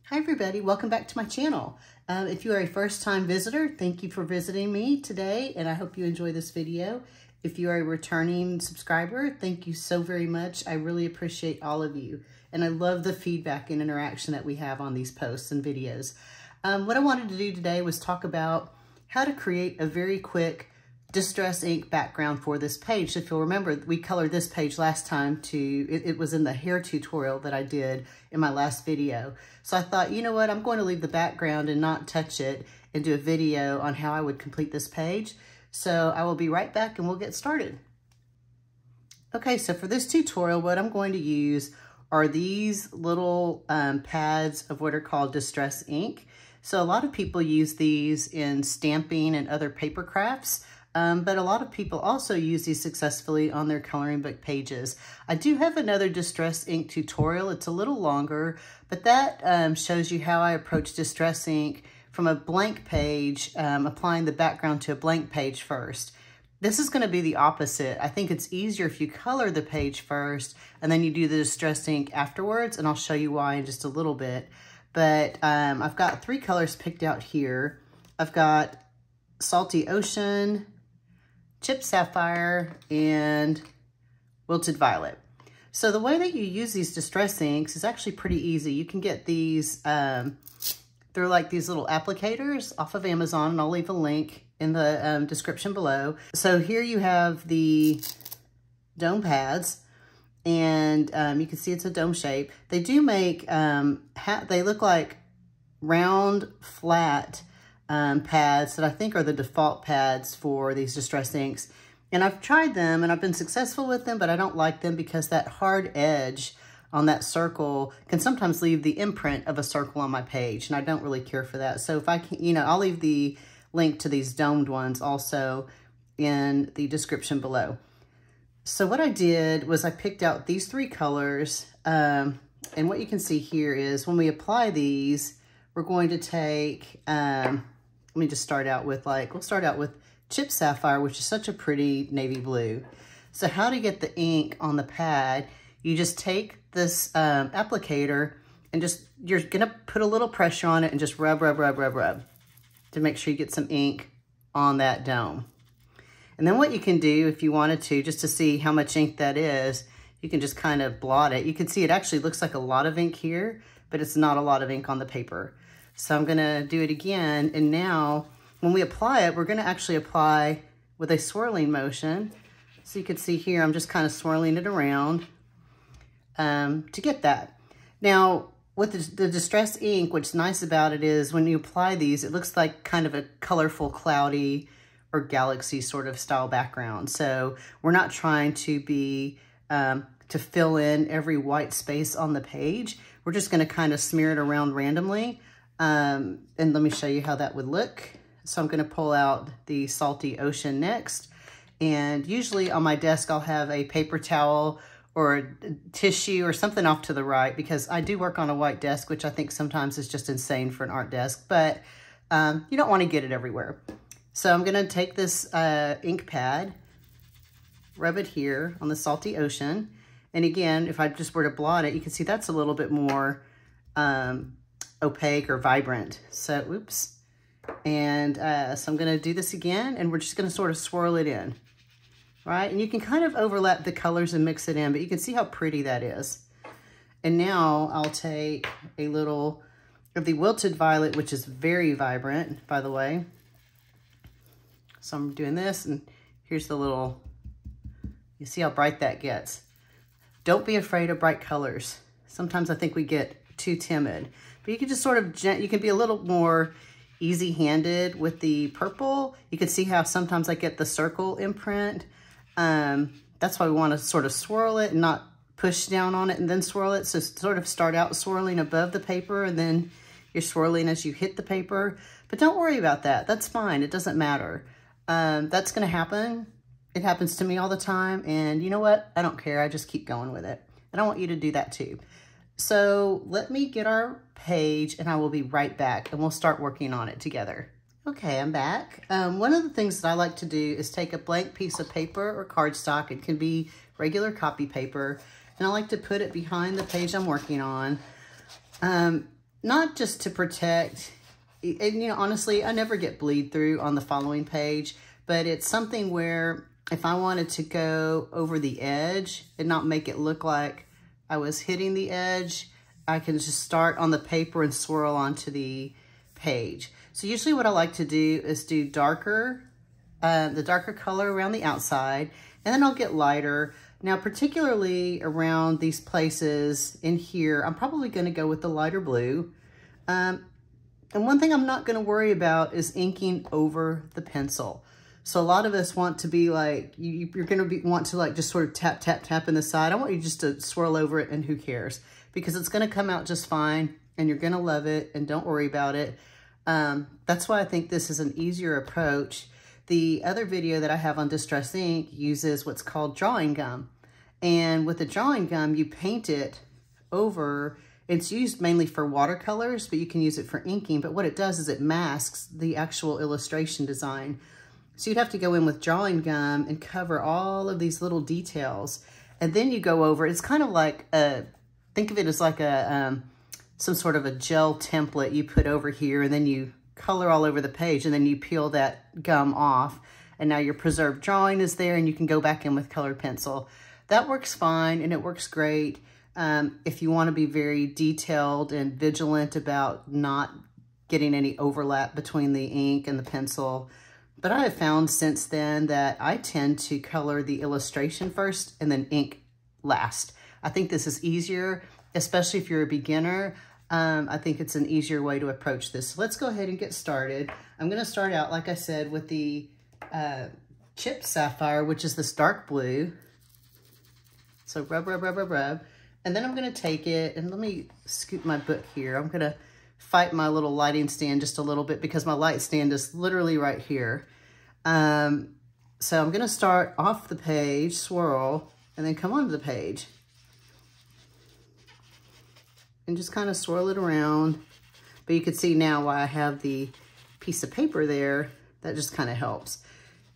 Hi everybody, welcome back to my channel. If you are a first-time visitor, thank you for visiting me today and I hope you enjoy this video. If you are a returning subscriber, thank you so very much. I really appreciate all of you and I love the feedback and interaction that we have on these posts and videos. What I wanted to do today was talk about how to create a very quick distress ink background for this page. If you'll remember, we colored this page last time it was in the hair tutorial that I did in my last video. So I thought, you know what, I'm going to leave the background and not touch it and do a video on how I would complete this page. So I will be right back and we'll get started. Okay, so for this tutorial, what I'm going to use are these little pads of what are called distress ink. So a lot of people use these in stamping and other paper crafts. But a lot of people also use these successfully on their coloring book pages. I do have another distress ink tutorial. It's a little longer, but that shows you how I approach distress ink from a blank page, applying the background to a blank page first. This is going to be the opposite. I think it's easier if you color the page first and then you do the distress ink afterwards, and I'll show you why in just a little bit. But I've got 3 colors picked out here. I've got Salty Ocean, Chip Sapphire, and Wilted Violet. So the way that you use these distress inks is actually pretty easy. You can get these, they're like these little applicators off of Amazon, and I'll leave a link in the description below. So here you have the dome pads, and you can see it's a dome shape. They do make, they look like round, flat pads that I think are the default pads for these distress inks. And I've tried them and I've been successful with them, but I don't like them because that hard edge on that circle can sometimes leave the imprint of a circle on my page, and I don't really care for that. So if I can, I'll leave the link to these domed ones also in the description below. So what I did was I picked out these 3 colors, and what you can see here is when we apply these, we're going to take, let me just start out with we'll start out with Chip Sapphire, which is such a pretty navy blue. So how to get the ink on the pad, you just take this applicator and you're gonna put a little pressure on it and just rub to make sure you get some ink on that dome. And then what you can do if you wanted to, just to see how much ink that is, you can just kind of blot it. You can see it actually looks like a lot of ink here, but it's not a lot of ink on the paper. So I'm gonna do it again, and now when we apply it, we're gonna actually apply with a swirling motion. So you can see here, I'm just kind of swirling it around to get that. Now, with the distress ink, what's nice about it is when you apply these, it looks like kind of a colorful, cloudy, or galaxy sort of style background. So we're not trying to be, to fill in every white space on the page. We're just gonna kind of smear it around randomly. And let me show you how that would look. So I'm gonna pull out the Salty Ocean next. And usually on my desk, I'll have a paper towel or a tissue or something off to the right, because I do work on a white desk, which I think sometimes is just insane for an art desk, but you don't wanna get it everywhere. So I'm gonna take this ink pad, rub it here on the Salty Ocean. And again, if I just were to blot it, you can see that's a little bit more opaque or vibrant. So, oops. And so I'm gonna do this again, and we're just gonna sort of swirl it in, right? And you can kind of overlap the colors and mix it in, but you can see how pretty that is. And now I'll take a little of the Wilted Violet, which is very vibrant, by the way. So I'm doing this, and here's the little, you see how bright that gets. Don't be afraid of bright colors. Sometimes I think we get too timid, but you can just sort of, you can be a little more easy-handed with the purple. You can see how sometimes I get the circle imprint. That's why we want to sort of swirl it and not push down on it and then swirl it. So sort of start out swirling above the paper, and then you're swirling as you hit the paper. But don't worry about that. That's fine. It doesn't matter. That's going to happen. It happens to me all the time. And you know what? I don't care. I just keep going with it. And I want you to do that too. So let me get our page and I will be right back and we'll start working on it together. Okay, I'm back. One of the things that I like to do is take a blank piece of paper or cardstock. It can be regular copy paper. And I like to put it behind the page I'm working on. not just to protect, and you know, honestly, I never get bleed through on the following page, but it's something where if I wanted to go over the edge and not make it look like I was hitting the edge, I can just start on the paper and swirl onto the page. So usually what I like to do is do darker, the darker color around the outside, and then I'll get lighter. Now, particularly around these places in here, I'm probably going to go with the lighter blue. And one thing I'm not going to worry about is inking over the pencil. So a lot of us want to be like, you're going to want to like just sort of tap, tap, tap in the side. I want you just to swirl over it and who cares? Because it's going to come out just fine and you're going to love it and don't worry about it. That's why I think this is an easier approach. The other video that I have on Distress Ink uses what's called drawing gum. And with the drawing gum, you paint it over. It's used mainly for watercolors, but you can use it for inking. But what it does is it masks the actual illustration design. So you'd have to go in with drawing gum and cover all of these little details. And then you go over, it's kind of like think of it as like some sort of a gel template you put over here, and then you color all over the page, and then you peel that gum off. And now your preserved drawing is there, and you can go back in with colored pencil. That works fine, and it works great if you want to be very detailed and vigilant about not getting any overlap between the ink and the pencil. But I have found since then that I tend to color the illustration first and then ink last. I think this is easier, especially if you're a beginner. I think it's an easier way to approach this. So let's go ahead and get started. I'm going to start out, like I said, with the Chipped Sapphire, which is this dark blue. So rub, rub, rub, rub, rub. And then I'm going to take it, and let me scoop my book here. I'm going to fight my little lighting stand just a little bit because my light stand is literally right here. So I'm going to start off the page, swirl, and then come onto the page. And just kind of swirl it around. But you can see now why I have the piece of paper there. That just kind of helps.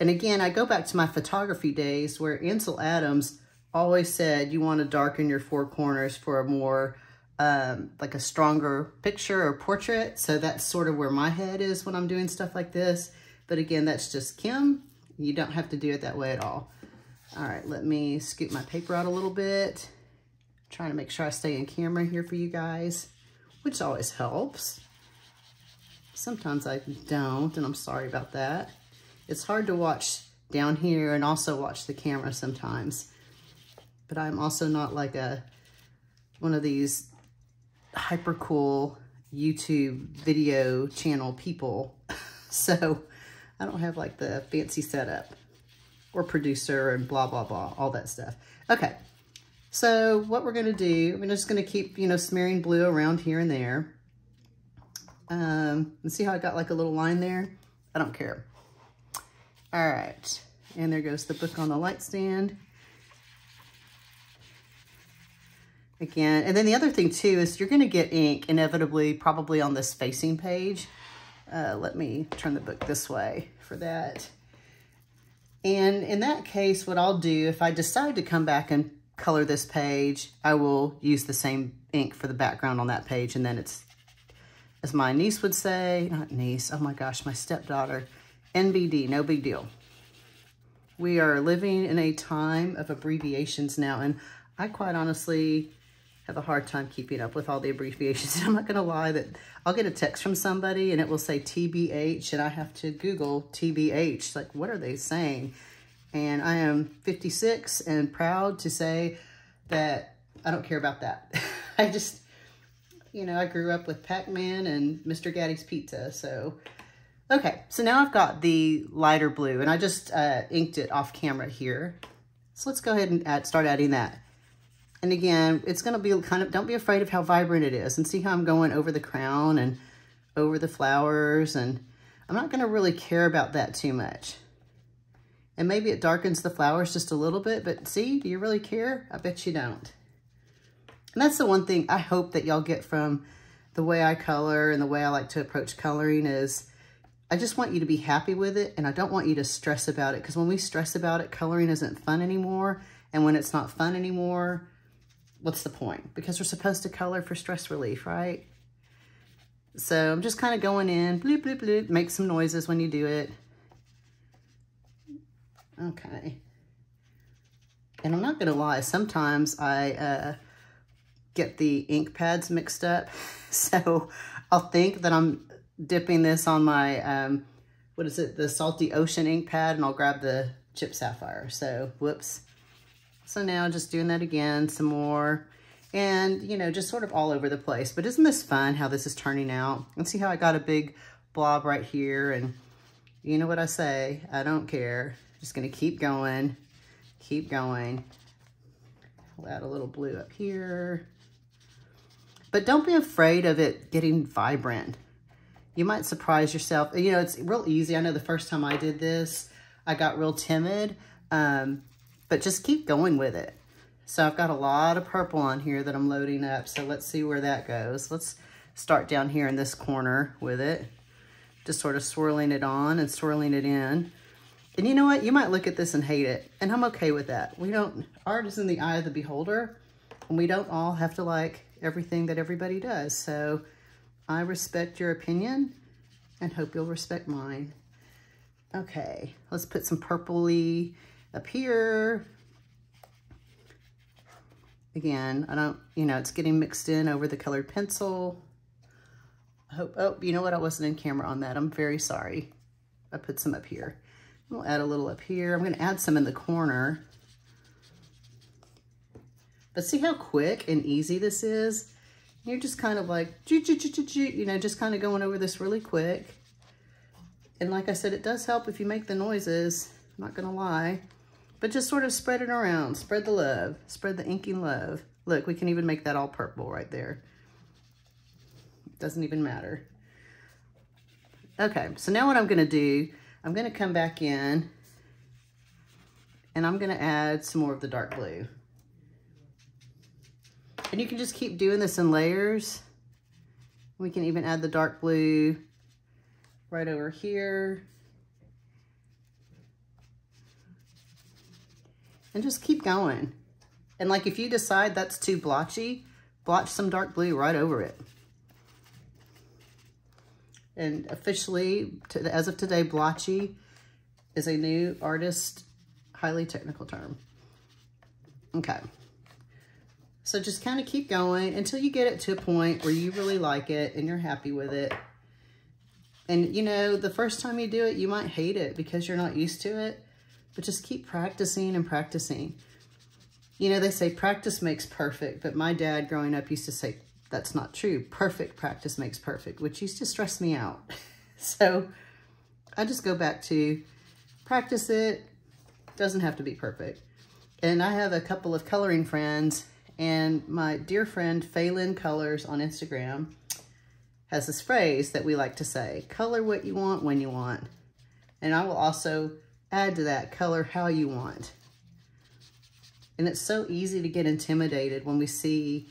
And again, I go back to my photography days where Ansel Adams always said you want to darken your four corners for a more, like a stronger picture or portrait. So that's sort of where my head is when I'm doing stuff like this. But again, that's just Kim. You don't have to do it that way at all. All right, let me scoop my paper out a little bit. Trying to make sure I stay in camera here for you guys, which always helps. Sometimes I don't, and I'm sorry about that. It's hard to watch down here and also watch the camera sometimes. But I'm also not like one of these hyper cool YouTube video channel people. So I don't have like the fancy setup or producer and blah, blah, blah, all that stuff. Okay. So what we're going to do, we're just going to keep, you know, smearing blue around here and there. And see how I got like a little line there? I don't care. All right. And there goes the book on the light stand. Again, and then the other thing too is you're going to get ink inevitably probably on this facing page. Let me turn the book this way for that. And in that case, what I'll do, if I decide to come back and color this page, I will use the same ink for the background on that page. And then it's, as my niece would say, not niece, oh my gosh, my stepdaughter, NBD, no big deal. We are living in a time of abbreviations now, and I quite honestly have a hard time keeping up with all the abbreviations. I'm not going to lie that I'll get a text from somebody and it will say TBH, and I have to Google TBH. Like, what are they saying? And I am 56 and proud to say that I don't care about that. I just, you know, I grew up with Pac-Man and Mr. Gaddy's Pizza. So, okay. So now I've got the lighter blue, and I just inked it off camera here. So let's go ahead and start adding that. And again, it's going to be kind of, don't be afraid of how vibrant it is, and see how I'm going over the crown and over the flowers. And I'm not going to really care about that too much. And maybe it darkens the flowers just a little bit, but see, do you really care? I bet you don't. And that's the one thing I hope that y'all get from the way I color and the way I like to approach coloring is I just want you to be happy with it, and I don't want you to stress about it, because when we stress about it, coloring isn't fun anymore. And when it's not fun anymore, what's the point? Because we're supposed to color for stress relief, right? So I'm just kind of going in, bloop, bloop, bloop, make some noises when you do it. Okay. And I'm not gonna lie, sometimes I get the ink pads mixed up. So I'll think that I'm dipping this on my, what is it, the Salty Ocean ink pad, and I'll grab the Chip Sapphire. So, whoops. So now just doing that again, some more. And, you know, just sort of all over the place. But isn't this fun how this is turning out? And see how I got a big blob right here? And you know what I say, I don't care. Just gonna keep going, keep going. I'll add a little blue up here. But don't be afraid of it getting vibrant. You might surprise yourself. You know, it's real easy. I know the first time I did this, I got real timid, but just keep going with it. So I've got a lot of purple on here that I'm loading up. So let's see where that goes. Let's start down here in this corner with it. Just sort of swirling it on and swirling it in. And you know what? You might look at this and hate it. And I'm okay with that. Art is in the eye of the beholder. And we don't all have to like everything that everybody does. So I respect your opinion and hope you'll respect mine. Okay, let's put some purpley up here. Again, I don't, you know, it's getting mixed in over the colored pencil. I hope, oh, you know what? I wasn't in camera on that. I'm very sorry. I put some up here. We'll add a little up here. I'm gonna add some in the corner. But see how quick and easy this is? You're just kind of like, you know, just kind of going over this really quick. And like I said, it does help if you make the noises, I'm not gonna lie. But just sort of spread it around, spread the love, spread the inking love. Look, we can even make that all purple right there. It doesn't even matter. Okay, so now what I'm gonna do, I'm gonna come back in and I'm gonna add some more of the dark blue. And you can just keep doing this in layers. We can even add the dark blue right over here. And just keep going. And like if you decide that's too blotchy, blotch some dark blue right over it. And officially, as of today, blotchy is a new artist, highly technical term. Okay. So just kind of keep going until you get it to a point where you really like it and you're happy with it. And you know, the first time you do it, you might hate it because you're not used to it. But just keep practicing and practicing. You know, they say practice makes perfect, but my dad growing up used to say that's not true. Perfect practice makes perfect, which used to stress me out. So I just go back to practice it. Doesn't have to be perfect. And I have a couple of coloring friends, and my dear friend Phelan Colors on Instagram has this phrase that we like to say, color what you want when you want. And I will also add to that, color how you want. And it's so easy to get intimidated when we see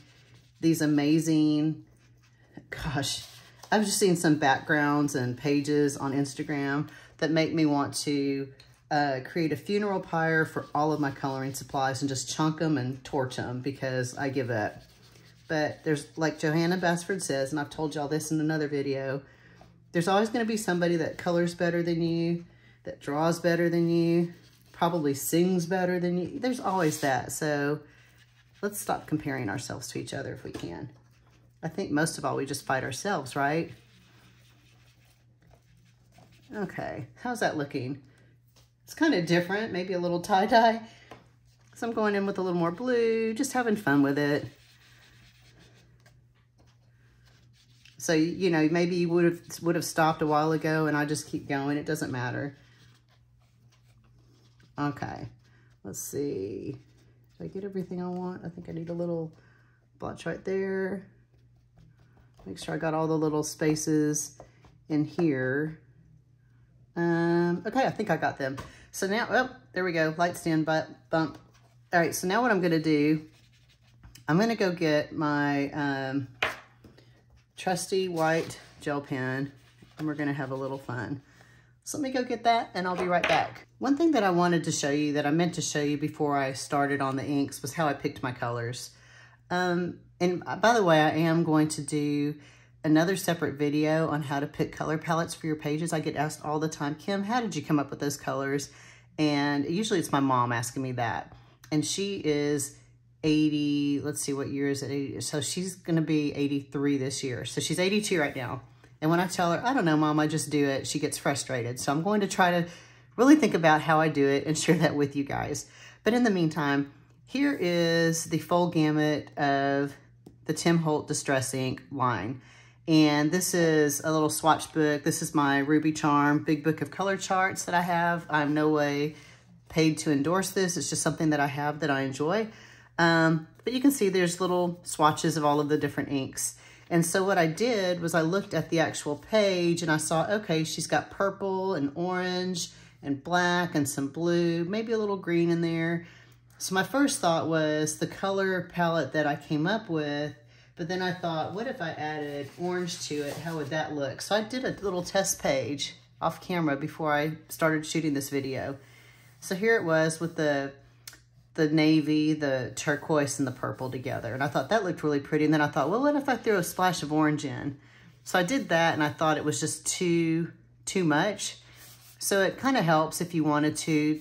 these amazing, gosh, I've just seen some backgrounds and pages on Instagram that make me want to create a funeral pyre for all of my coloring supplies and just chunk them and torch them because I give up. But there's, like Johanna Basford says, and I've told y'all this in another video, there's always going to be somebody that colors better than you, that draws better than you, probably sings better than you. There's always that. So let's stop comparing ourselves to each other if we can. I think most of all, we just fight ourselves, right? Okay, how's that looking? It's kind of different, maybe a little tie-dye. So I'm going in with a little more blue, just having fun with it. So, you know, maybe you would have stopped a while ago and I just keep going. It doesn't matter. Okay, let's see. Did I get everything I want? I think I need a little blotch right there. Make sure I got all the little spaces in here. Okay, I think I got them. So now, oh, there we go. Light stand bump. All right, so now what I'm gonna do, I'm gonna go get my trusty white gel pen and we're gonna have a little fun. So let me go get that and I'll be right back. One thing that I wanted to show you, that I meant to show you before I started on the inks, was how I picked my colors. And by the way, I am going to do another separate video on how to pick color palettes for your pages. I get asked all the time, Kim, how did you come up with those colors? And usually it's my mom asking me that. And she is 80, let's see, what year is it? 80, so she's gonna be 83 this year. So she's 82 right now. And when I tell her, I don't know, Mom, I just do it, she gets frustrated. So I'm going to try to really think about how I do it and share that with you guys. But in the meantime, here is the full gamut of the Tim Holt Distress Ink line. And this is a little swatch book. This is my Ruby Charm big book of color charts that I have. I'm no way paid to endorse this. It's just something that I have that I enjoy. But you can see there's little swatches of all of the different inks. And so what I did was I looked at the actual page and I saw, okay, she's got purple and orange and black and some blue, maybe a little green in there. So my first thought was the color palette that I came up with, but then I thought, what if I added orange to it? How would that look? So I did a little test page off camera before I started shooting this video. So here it was with the navy, the turquoise, and the purple together. And I thought that looked really pretty. And then I thought, well, what if I threw a splash of orange in? So I did that, and I thought it was just too much. So it kind of helps if you wanted to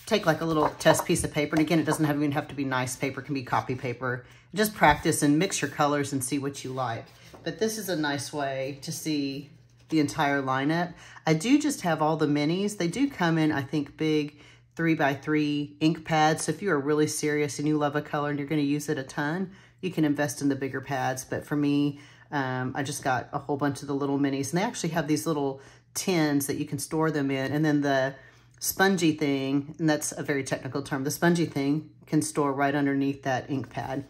take like a little test piece of paper. And again, it doesn't even have to be nice paper. It can be copy paper. Just practice and mix your colors and see what you like. But this is a nice way to see the entire lineup. I do just have all the minis. They do come in, I think, big 3x3 ink pads. So if you are really serious and you love a color and you're going to use it a ton, you can invest in the bigger pads. But for me, I just got a whole bunch of the little minis. And they actually have these little tins that you can store them in. And then the spongy thing, and that's a very technical term, the spongy thing can store right underneath that ink pad.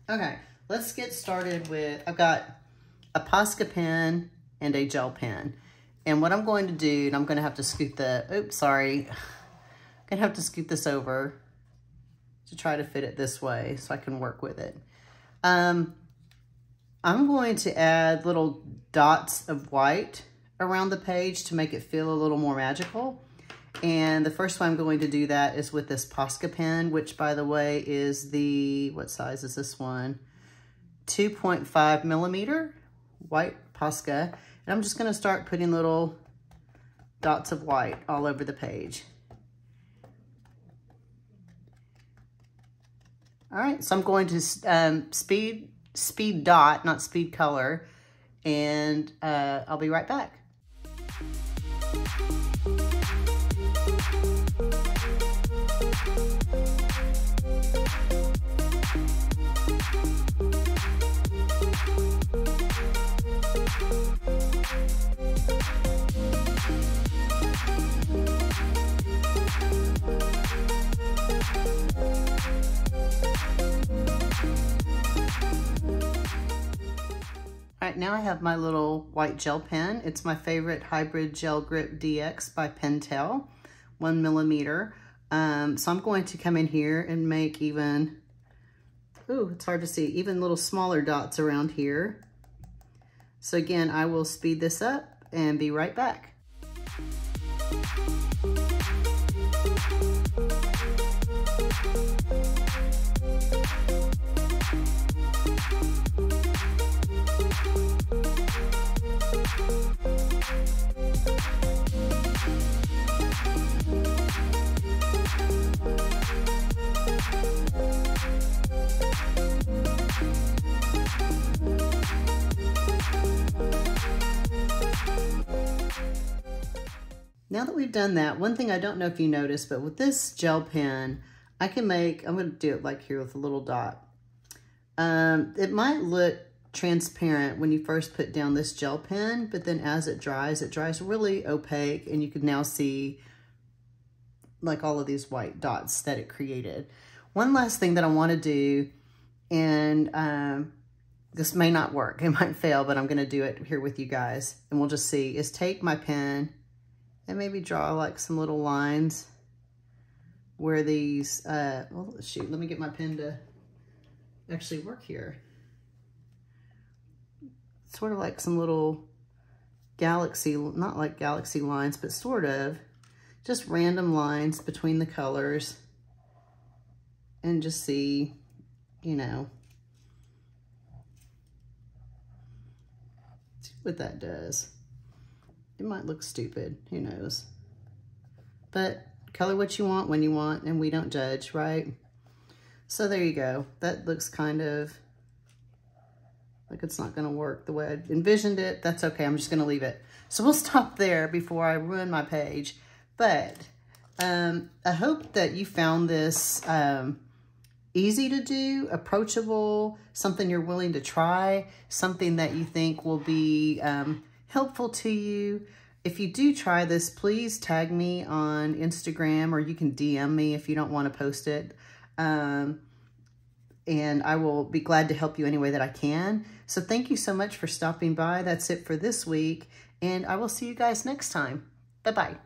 Okay, let's get started with, I've got a Posca pen and a gel pen. And what I'm going to do, and I'm going to have to scoot the, oops, sorry. I'm going to have to scoot this over to try to fit it this way so I can work with it. I'm going to add little dots of white around the page to make it feel a little more magical. And the first way I'm going to do that is with this Posca pen, which, by the way, is the, what size is this one? 2.5 millimeter white Posca. And I'm just going to start putting little dots of white all over the page. All right, so I'm going to speed dot, not speed color, and I'll be right back. All right, now I have my little white gel pen. It's my favorite Hybrid Gel Grip DX by Pentel, 1 millimeter. So I'm going to come in here and make even, ooh, it's hard to see, even little smaller dots around here. So again, I will speed this up and be right back. Now that we've done that, one thing I don't know if you noticed, but with this gel pen, I can make, I'm going to do it like here with a little dot. It might look transparent when you first put down this gel pen, but then as it dries really opaque, and you can now see like all of these white dots that it created. One last thing that I want to do, and this may not work, it might fail, but I'm going to do it here with you guys, and we'll just see, is take my pen and maybe draw like some little lines where these, well, shoot, let me get my pen to actually work here. Sort of like some little galaxy, not like galaxy lines, but sort of just random lines between the colors, and just see, you know, See what that does. It might look stupid, who knows. But color what you want when you want, and we don't judge, right? So there you go. That looks kind of like it's not gonna work the way I envisioned it. That's okay, I'm just gonna leave it. So we'll stop there before I ruin my page. But I hope that you found this easy to do, approachable, something you're willing to try, something that you think will be helpful to you. If you do try this, please tag me on Instagram, or you can DM me if you don't want to post it. And I will be glad to help you any way that I can. So thank you so much for stopping by. That's it for this week, and I will see you guys next time. Bye-bye.